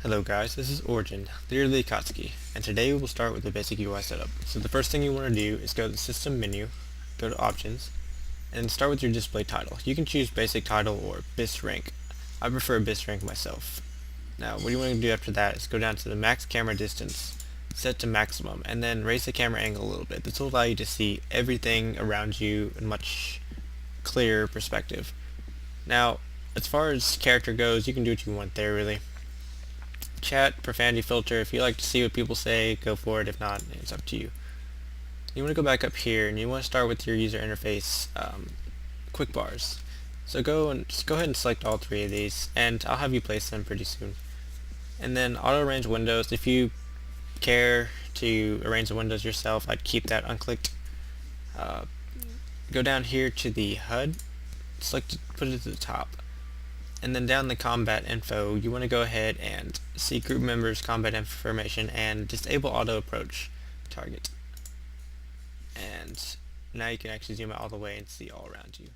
Hello guys, this is Origin, literally Akatsuki, and today we will start with the basic UI setup. So the first thing you want to do is go to the System menu, go to Options, and start with your display title. You can choose Basic Title or BIS Rank. I prefer BIS Rank myself. Now what you want to do after that is go down to the Max Camera Distance, set to maximum, and then raise the camera angle a little bit. This will allow you to see everything around you in much clearer perspective. Now, as far as character goes, you can do what you want there really. Chat, profanity filter, if you like to see what people say, go for it. If not, it's up to you. You want to go back up here and you want to start with your user interface quick bars. So go ahead and select all three of these, and I'll have you place them pretty soon. And then auto arrange windows. If you care to arrange the windows yourself, I'd keep that unclicked. Go down here to the HUD, put it to the top. And then down the combat info, you want to go ahead and see group members combat information and disable auto approach target. And now you can actually zoom out all the way and see all around you.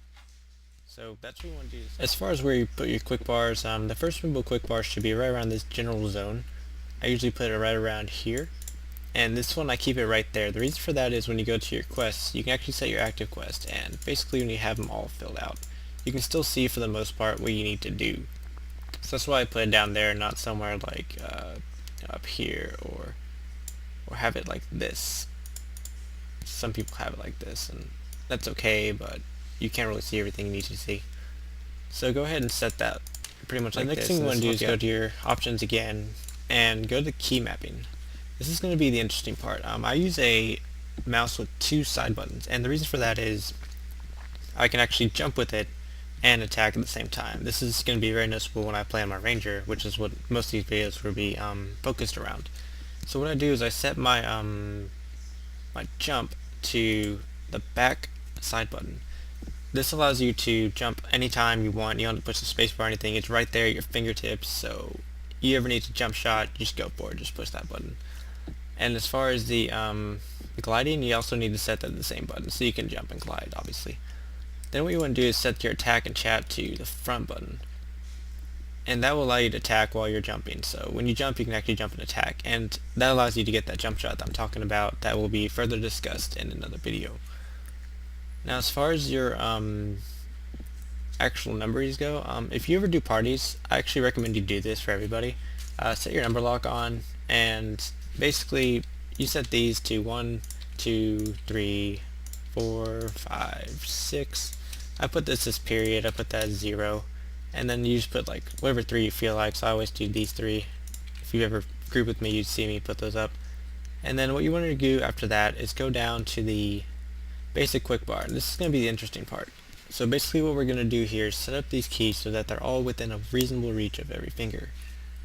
So that's what you want to do. As far as where you put your quick bars, the first removable quick bars should be right around this general zone. I usually put it right around here. And this one I keep it right there. The reason for that is when you go to your quests, you can actually set your active quest, and basically when you have them all filled out, you can still see for the most part what you need to do. So that's why I put it down there, not somewhere like up here, or have it like this. Some people have it like this, and that's okay, but you can't really see everything you need to see. So go ahead and set that pretty much like this. The next thing you want to do is go to your options again, and go to key mapping. This is going to be the interesting part. I use a mouse with two side buttons, and the reason for that is I can actually jump with it and attack at the same time. This is going to be very noticeable when I play on my ranger, which is what most of these videos will be focused around. So what I do is I set my my jump to the back side button. This allows you to jump anytime you want. You don't have to push the space bar or anything. It's right there at your fingertips, so you ever need to jump shot, just go for it. Just push that button. And as far as the gliding, you also need to set that to the same button, so you can jump and glide, obviously. Then what you want to do is set your attack and chat to the front button, and that will allow you to attack while you're jumping. So when you jump, you can actually jump and attack, and that allows you to get that jump shot that I'm talking about. That will be further discussed in another video. Now as far as your actual numbers go, if you ever do parties, I actually recommend you do this for everybody. Set your number lock on, and basically you set these to 1, 2, 3, 4, 5, 6. I put this as period, I put that as 0, and then you just put like whatever 3 you feel like, so I always do these 3. If you ever group with me, you'd see me put those up. And then what you want to do after that is go down to the basic quick bar. This is going to be the interesting part. So basically what we're going to do here is set up these keys so that they're all within a reasonable reach of every finger.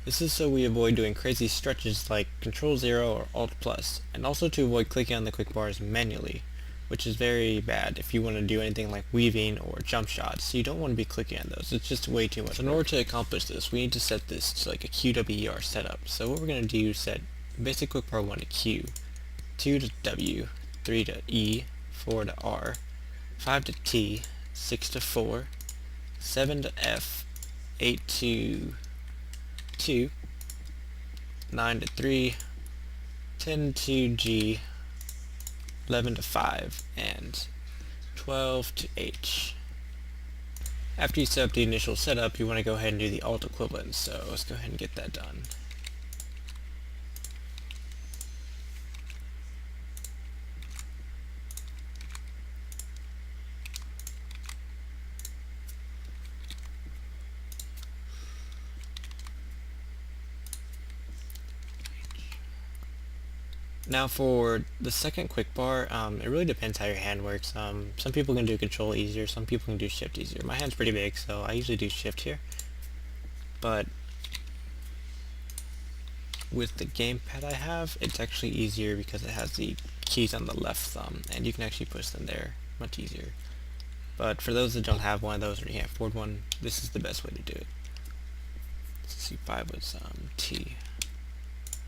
This is so we avoid doing crazy stretches like Control 0 or Alt plus, and also to avoid clicking on the quick bars manually, which is very bad if you want to do anything like weaving or jump shots. So you don't want to be clicking on those. It's just way too much. So in order to accomplish this, we need to set this to like a QWER setup. So what we're going to do is set basic quick bar 1 to Q, 2 to W, 3 to E, 4 to R, 5 to T, 6 to 4, 7 to F, 8 to 2, 9 to 3, 10 to G, 11 to 5, and 12 to H. After you set up the initial setup, you want to go ahead and do the alt equivalent, so let's go ahead and get that done. Now for the second quick bar, it really depends how your hand works. Some people can do control easier, some people can do shift easier. My hand's pretty big, so I usually do shift here. But with the gamepad I have, it's actually easier because it has the keys on the left thumb, and you can actually push them there much easier. But for those that don't have one of those or you can't afford one, this is the best way to do it. So C5 was T.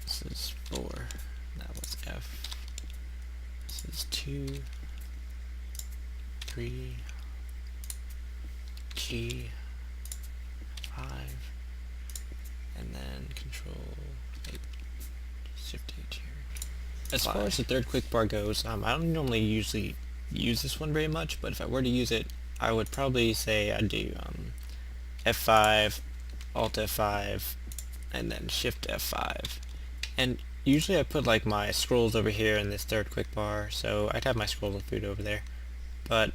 This is 4. That was F. This is 2, 3, G, 5, and then control As far as the third quick bar goes, I don't normally usually use this one very much, but if I were to use it, I would probably say I'd do F5, Alt F5, and then Shift F5. And usually I put like my scrolls over here in this third quick bar, so I'd have my scrolls of food over there. But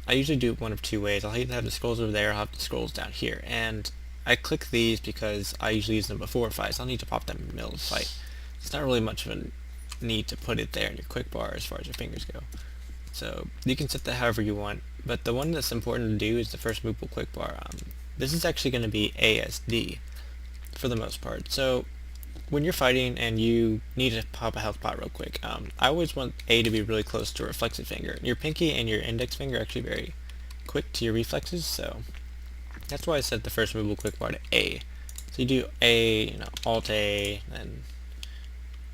I usually do it one of two ways. I'll either have the scrolls over there, or I'll have the scrolls down here. And I click these because I usually use them before a fight, so I'll need to pop them in the middle of the fight. It's not really much of a need to put it there in your quick bar as far as your fingers go. So you can set that however you want, but the one that's important to do is the first movable quick bar. This is actually going to be ASD for the most part. So when you're fighting and you need to pop a health pot real quick, I always want A to be really close to a reflexive finger. Your pinky and your index finger are actually very quick to your reflexes, so that's why I set the first movable quick bar to A. So you do A, Alt A, then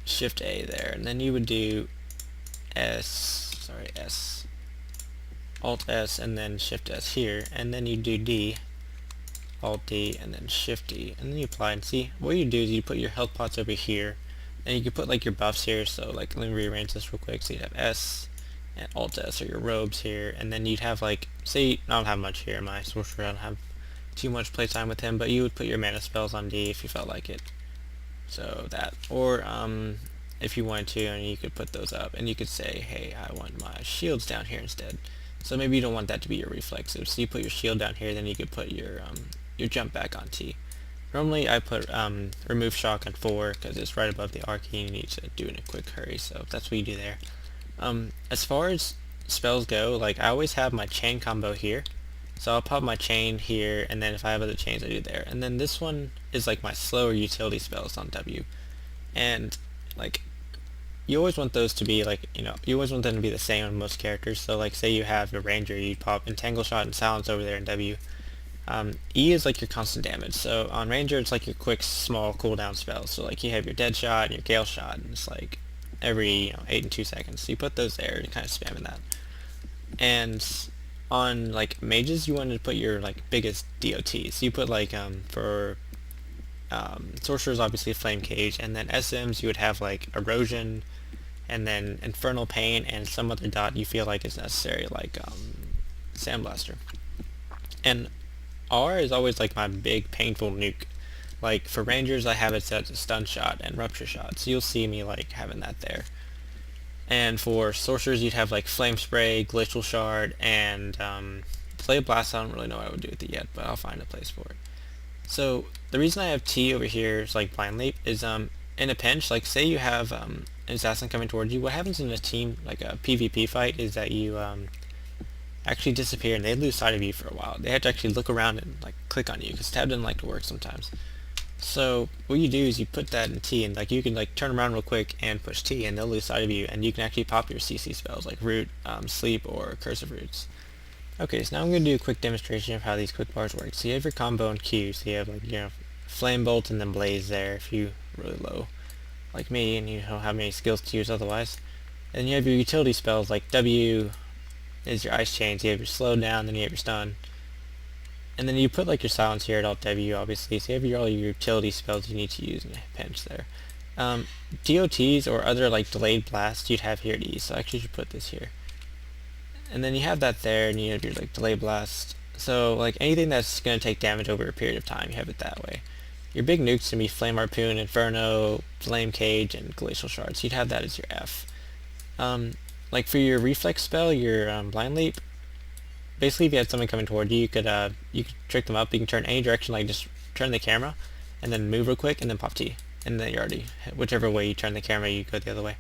Shift A there, and then you would do S, Alt S, and then Shift S here, and then you do D, Alt D, and then Shift D, and then you apply. And see, what you do is you put your health pots over here, and you can put like your buffs here. So like, let me rearrange this real quick. So you'd have S and Alt S, or your robes here, and then you'd have like, say, I don't have much here. My sorcerer, I don't have too much playtime with him, but you would put your mana spells on D if you felt like it. So that, or if you wanted to, and you could put those up, and you could say, hey, I want my shields down here instead. So maybe you don't want that to be your reflexive, so you put your shield down here, then you could put your jump back on T. Normally I put remove shock on 4 because it's right above the R key and you need to do it in a quick hurry, so that's what you do there. As far as spells go, like I always have my chain combo here, so I'll pop my chain here, and then if I have other chains I do there. And then this one is like my slower utility spells on W, and like you always want those to be like, you always want them to be the same on most characters. So like, say you have a ranger, you pop entangle shot and silence over there in W. E is like your constant damage, so on ranger it's like your quick small cooldown spells. So like you have your dead shot and your gale shot, and it's like every 8 and 2 seconds, so you put those there and kind of spamming that. And on like mages, you wanted to put your like biggest DOTs, so you put like for sorcerers obviously flame cage, and then SMs you would have like erosion, and then infernal pain, and some other dot you feel like is necessary, like sandblaster. And R is always like my big painful nuke. Like for rangers I have it set to stun shot and rupture shot, so you'll see me like having that there. And for sorcerers you'd have like flame spray, glacial shard, and play blast. I don't really know what I would do with it yet, but I'll find a place for it. So the reason I have T over here is like blind leap is in a pinch, like say you have an assassin coming towards you, what happens in a team like a PvP fight is that you actually disappear and they lose sight of you for a while. They have to actually look around and like click on you because tab doesn't like to work sometimes. So what you do is you put that in T, and like you can like turn around real quick and push T and they'll lose sight of you, and you can actually pop your CC spells like root, sleep, or cursive roots. Okay, so now I'm going to do a quick demonstration of how these quick bars work. So you have your combo and Q, so you have like, flame bolt and then blaze there if you really low like me and you don't have many skills to use otherwise. And you have your utility spells like W is your ice chains, you have your slow down, then you have your stun. And then you put like your silence here at Alt W obviously, so you have all your utility spells you need to use in a pinch there. DOTs or other like delayed blasts you'd have here at E, so I actually should put this here. And then you have that there, and you have your like delay blast. So like anything that's going to take damage over a period of time, you have it that way. Your big nukes can be Flame Harpoon, Inferno, Flame Cage, and Glacial Shards. You'd have that as your F. Like for your reflex spell, your Blind Leap, basically if you had someone coming toward you, you could trick them up. You can turn any direction, like just turn the camera, and then move real quick, and then pop T. And then you're already, whichever way you turn the camera, you go the other way.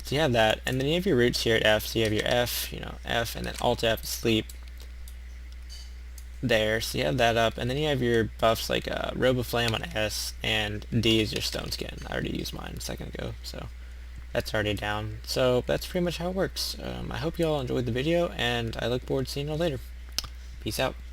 So you have that, and then you have your roots here at F, so you have your F, F, and then Alt F, sleep, there, so you have that up, and then you have your buffs like Robe of Flame on S, and D is your Stone Skin. I already used mine a second ago, so that's already down. So that's pretty much how it works. I hope you all enjoyed the video, and I look forward to seeing you all later. Peace out.